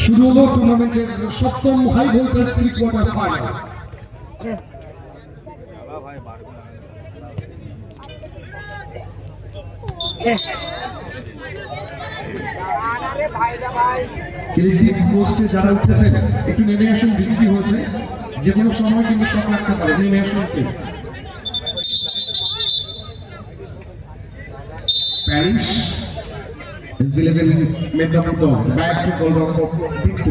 শুরু হলো টুর্নামেন্টের সপ্তম high voltage pre quarter final. পোস্টে যারা উঠেছেন একটু নেমে আসুন, বৃষ্টি হয়েছে, যে কোনো সময় কিন্তু শট লাগতে পারে, নেমে আসুন please. Paris is delivered mid of the ball, back to goalkeeper Bittu.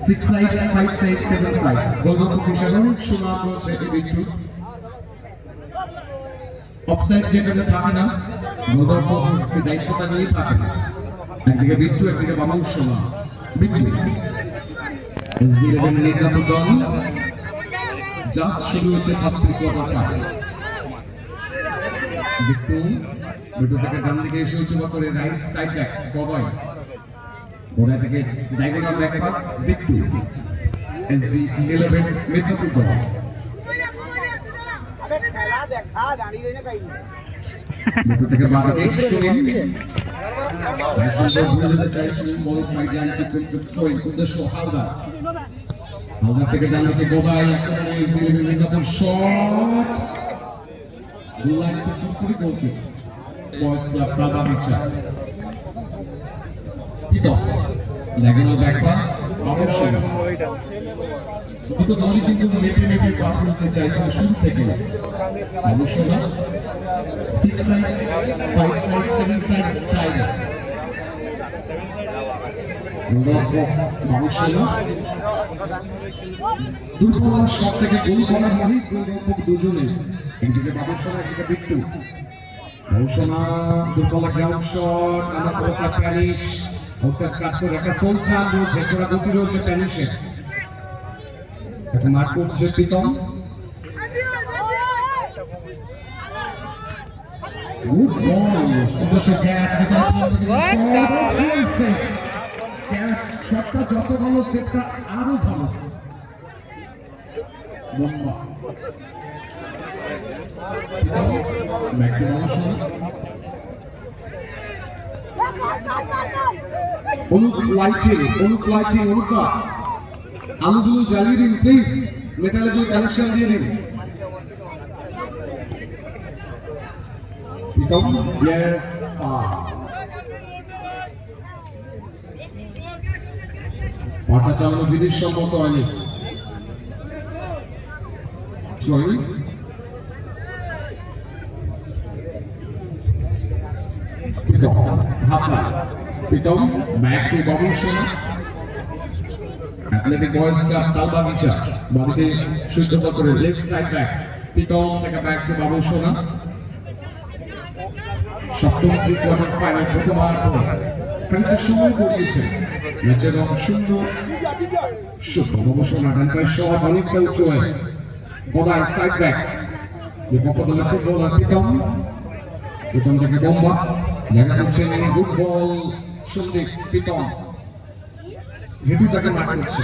6 side, 5 side, 7 side. Goalkeeper হিসেবে সুনাম রয়েছে এই বিট্টু। অফসাইড যেখানে থাকে না, গোলকিপার দায়িত্বটা নিয়ে থাকে। একদিকে বিট্টু, একদিকে বাবু সুনাম। Bittu is delivered mid of the ball. Just শুরু হচ্ছে ফার্স্ট কোয়ার্টার ফাইনাল। বিট্টু থেকে ডান দিকে এসে উঁচু করে right side back Bobai, Bobai থেকে diagonal back pass Bittu. SB 11 mid off the ball. Bittu থেকে বাঁদিকে শুনিন, এখন বলতে চাইছি বল সাইড লাইন থেকে থ্রোইং উদ্দেশ্য হালদার। হালদার থেকে ডান দিকে ববাই, একেবারে SB mid off the shot. Goal line থেকে পুরো goalkeeper Boys Club Prabhavicha. Tito, diagonal back pass, অবশ্যই। দুটো দলই কিন্তু মেপে পাস করতে চাইছিল শুরু থেকে। অবশ্যই 6 সাইড, 5 সাইড, 7 সাইড চাইনা। অবশ্যই দুর্বল শট থেকে গোল করার মাহির গোলরক্ষক দুজনে, একদিকে বাবুসোনা, একদিকে বিট্টু। ঘোষণা দুর্বল গ্রাউন্ড শট, আমার প্রস্তাব প্যারিস অফসাইড কাট করে একটা সুলতান রয়েছে, চোরা গতি রয়েছে প্যারিসের। এখন মার করছে প্রীতম। গুড বল, অবশ্য ক্যাচ, ক্যাচ শটটা যত ভালো, সেটটা আরো ভালো। লম্বা অনুকা আলুগুলো জ্বালিয়ে দিন প্লিজ, মেটালগুলো কানেকশন দিয়ে দিন। পাটা চালানো বিধির সম্মত হয়নি। Hasan, Pitom, back to Bobby Shona. Athletic Boys Club Prabhavicha. Bobby shoot the ball left side back. Pitom take a back to Bobby Shona. সপ্তম প্রি কোয়ার্টার ফাইনাল প্রথমবার খানিকটা সময় গড়িয়েছে ম্যাচের শূন্য Bobby Shona ডানকার শট অনেকটা উঁচু হয়। বদাই সাইড ব্যাক, বিপক্ষ দলের ফুটবলার পিতম থেকে বোম্বা জায়গা করছেন। গুড বল সন্দীপ, পিতম হেঁটু তাকে মাঠ করছে।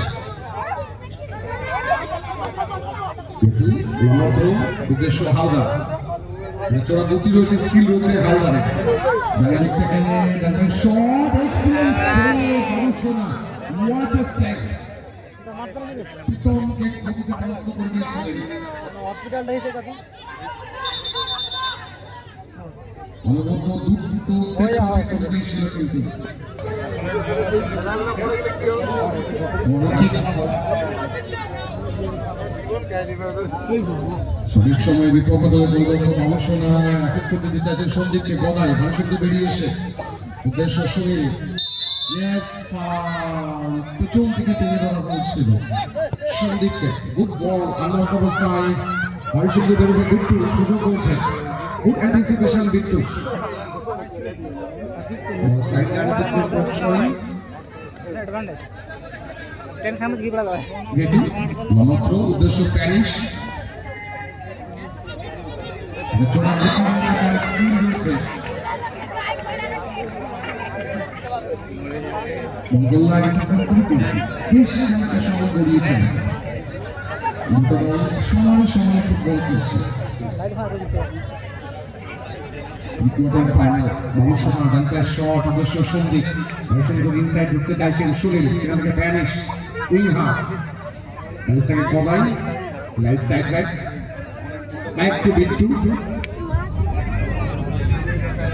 উদ্দেশ্য হালদার, চোরা গতি রয়েছে, স্কিল রয়েছে হালদারের। পিতমকে গতিতে পরাস্ত করে দিয়েছিলেন। অনবদ্য দুটো সেট করে দিয়েছিল কিন্তু সঠিক সময় বিপক্ষ দলের অবসর অ্যাসেপ্ট করতে দিতে চাইছে সন্দীপকে। বদাই ভারসাম্য বেরিয়ে এসে উদ্দেশ্য সুনীল, পেছন থেকে টেনে ধরা হয়েছিল সন্দীপকে। গুড বল, আল্লাহ অবস্থায় ভারসাম্য বেরিয়ে বিট্টু সুযোগ করেছে। Good anticipation, Bittu. Advantage. 10 খামজ কি বলা হয়? গেটি মাত্র উদ্দেশ্য প্যারিস। চোরা গতি স্কিল রয়েছে। গোল্লা বেশ খানিকটা সময় গড়িয়েছেন। সময় ফুটবল খেলছে। কোয়ার্টার ফাইনাল ভবিষ্যৎ ডাঙ্কার শট অবশ্য সন্দীপ ভবিষ্যৎ ইনসাইড ঢুকতে চাইছেন সুনীল সেখান থেকে প্যানিশ উইং হাফ থেকে Kobai right side back to Bittu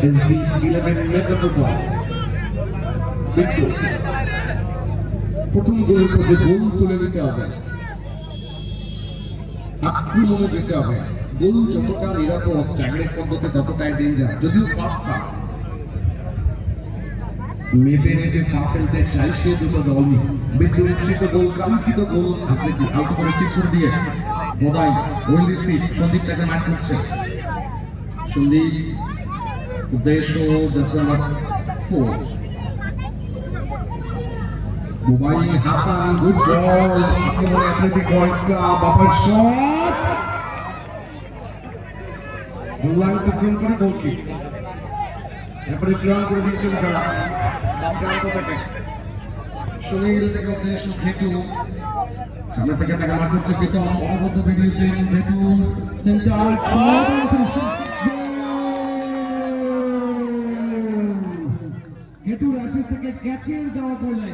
SB 11 মেকানো বল বিট্টু প্রথম গোলের পর যে গোল তুলে নিতে হবে আক্রমণে যেতে হবে গোল যতটা নিরাপদ ট্যাগলের পদ্ধতি ততটাই ডেঞ্জার যদিও ফার্স্ট হাফ মেপে পা ফেলতে চাইছে দুটো দলই বিদ্যুৎ গোল কাঙ্ক্ষিত গোল আপনি আউট করে ঠিক করে দিয়ে মোবাইল ওয়েল রিসিভ সন্দীপ তাকে মার করছে সন্দীপ উদ্দেশ্য jersey number 4 mobile Hasan good বল আক্রমণে অ্যাথলেটিক বয়েজ ক্লাব আপার শট গোলান কন্ট্রোল করে গোল কিক এরপরে ক্লিয়ার করে দিয়েছেন খেলা সুনীল থেকে উদ্দেশ্য ভেটু সামনে থেকে তাকে মার করছে প্রীতম অনবদ্য বেরিয়েছেন ভেটু সেন্টার ভেটু রাশি থেকে ক্যাচের দেওয়া গোলে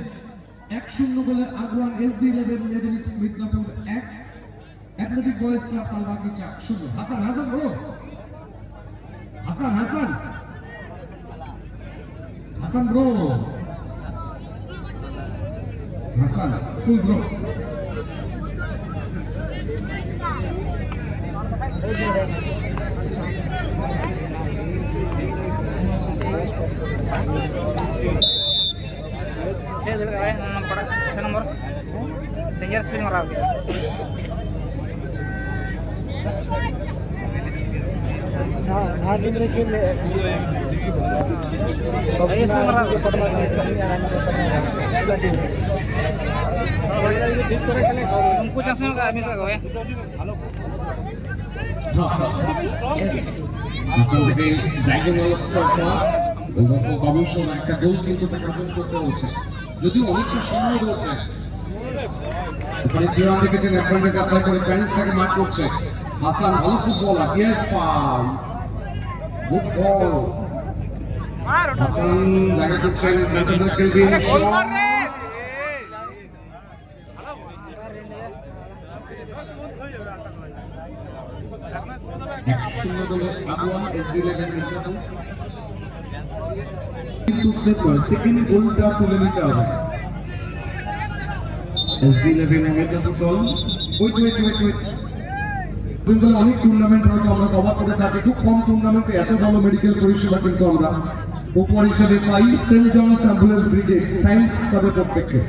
1-0 গোলে আগুয়ান SB 11 Midnapore 1 athletic boys club Talbagicha 0 Hasan বলো Hasan bro Hasan cool bro nomor dengar spin marah একটা গোল কিন্তু তাকে অর্জন করতে হচ্ছে যদিও অনেকটা সময় রয়েছে ওখানে প্লেয়ার দেখেছেন অ্যাডভান্টেজ অ্যাপ্লাই করে প্যারিস তাকে মার করছে হাসান ভালো footballer yes foul good ball Hasan জায়গা করছেন ব্যান্টার কেলভিন সেকেন্ড গোলটা তুলে নিতে হবে SB 11 মেদিনীপুর দল ওয়েট অনেক টুর্নামেন্ট হয়তো আমরা কভার করে থাকি খুব কম টুর্নামেন্টে এত ভালো মেডিকেল পরিষেবা কিন্তু আমরা উপহার হিসেবে পাই Saint John's ambulance brigade thanks তাদের প্রত্যেককে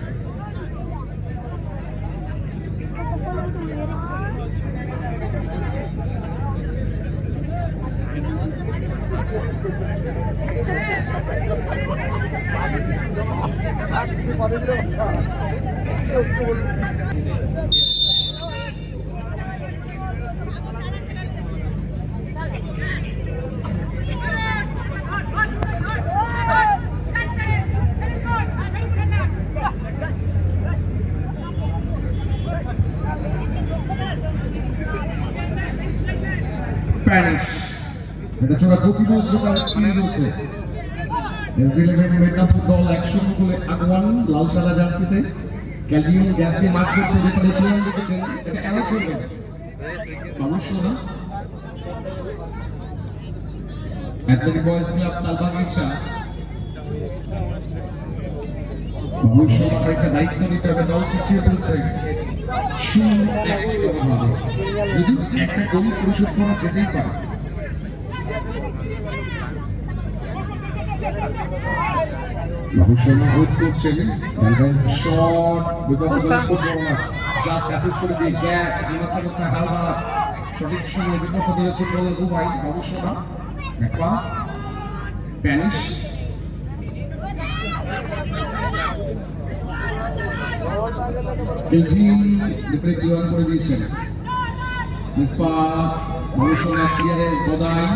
Spanish. এটা চোরা গতি বলছে তার স্পিড বলছে SB 11 মেদিনীপুর দল 1-0 গোলে আগুয়ান লাল সাদা জার্সিতে ক্যালভিন গ্যাস দিয়ে মার্ক করছে যেখানে প্লেয়ার দেখেছেন এটা অ্যালাউ করবে অবশ্যই না অ্যাথলেটিক বয়েজ ক্লাব তালবাগিচা অবশ্যই একটা দায়িত্ব নিতে হবে দল পিছিয়ে চলছে যদি একটা গোল পরিশোধ করা যেতেই পারে ভবিষ্যৎ হোল্ড করছেন শট জাস্ট অ্যাসিস্ট করে দিয়ে ক্যাচ আইনত অবস্থায় হালকা সঠিক সময়ে বিপক্ষ দলের ফুটবলের উপায় ভবিষ্যৎ পাস স্প্যানিশ কেলভিন ডিফ্লেক্ট করে দিয়েছেন মিস পাস ভবিষ্যৎ ক্লিয়ারের গদাই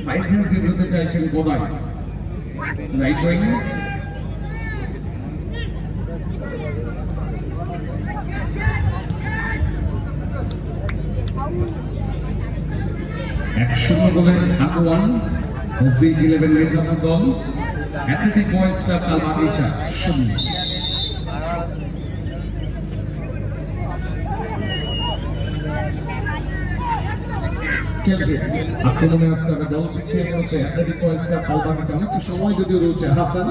সাইড হেড দিয়ে দিতে চাইছেন গদাই রাইট উইং 1-0 গোলে আগুয়ান এসবি 11 মেদিনীপুর দল অ্যাথলেটিক বয়েজ ক্লাব তালবাগিচা 0। আক্রমণে আসতে হবে দল পিছিয়ে পড়েছে অ্যাথলেটিক বয়েজ ক্লাব তালবাগিচা অনেকটা সময় যদিও রয়েছে Hasan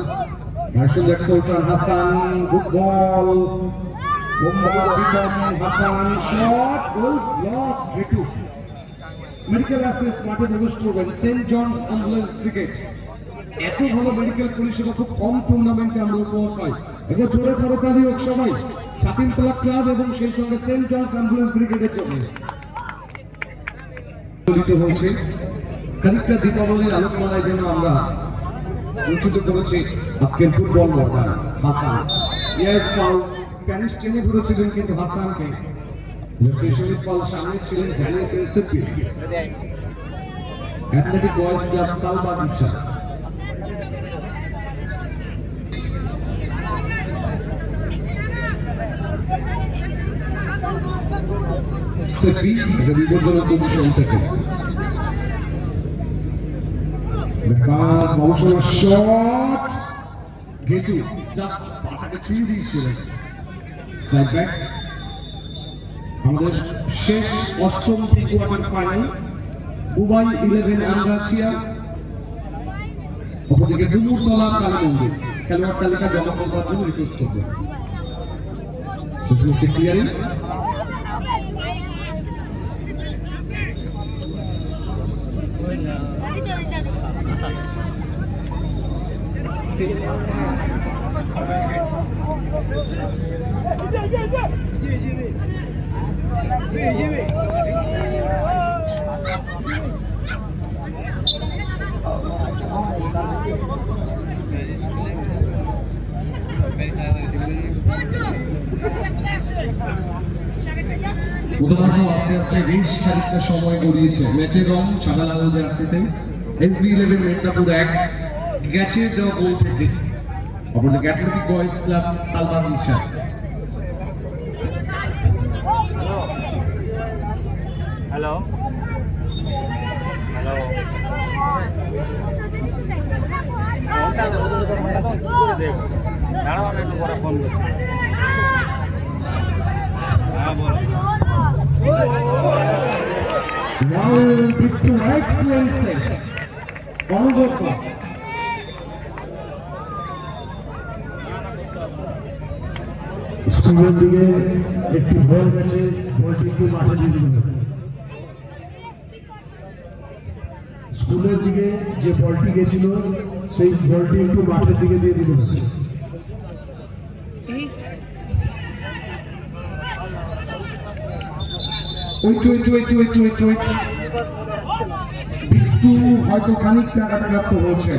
marshal exporter Hasan good ball Hasan shot goal block হেটু মেডিকেল অ্যাসিস্ট মাঠে প্রবেশ করবেন সেন্ট জনস অ্যাম্বুলেন্স ব্রিগেড। এত ভালো মেডিকেল পরিষেবা খুব কম টুর্নামেন্টে আমরা উপহার পাই। এবার জোরে করতালি হোক সবাই ছাতিমতলা ক্লাব এবং সেই সঙ্গে সেন্ট জনস অ্যাম্বুলেন্স ব্রিগেডের জন্য। হয়েছে খানিকটা দীপাবলির আলোকমালায় যেন আমরা উচ্চিত করেছি আজকের ফুটবল ময়দান। হাসান ইয়েস ফাউল প্যানিশ টেনে ধরেছিলেন কিন্তু হাসানকে রেফারি ফল সামনে ছিলেন জানিয়েছেন CPS athletic boys club Talbagicha. CPS এটা বিপজ্জনক পজিশন থেকে পাস মৌসুম শট গেটু জাস্ট পাটাকে ছুঁয়ে দিয়েছিলেন সাইড ব্যাক। আমাদের শেষ অষ্টম প্রি-কোয়ার্টার ফাইনাল দুবাই 11 আনগাছিয়া অপরদিকে ডুমুরতলা কালীমন্দির খেলোয়াড় তালিকা জমা করবার জন্য রিকোয়েস্ট করবে। ক্লিয়ারেন্স উদাহরণ আস্তে আস্তে বেশ খানিকটা সময় গড়িয়েছে ম্যাচের রং সাদা লাল জার্সিতে এসবি 11 মেদিনীপুর 1 গ্যাচের দেওয়া গোল থেকে অপরদিকে athletic boys club Talbagicha. Hello hello দাঁড়াও আমি একটু পরে ফোন করছি। হ্যাঁ বল স্কুলের দিকে একটি বল গেছে, বলটি একটু মাঠে দিয়ে দিল। স্কুলের দিকে যে বলটি গেছিল সেই বলটি একটু মাঠের দিকে দিয়ে দিল। বিট্টু হয়তো খানিকটা আঘাতপ্রাপ্ত হয়েছে।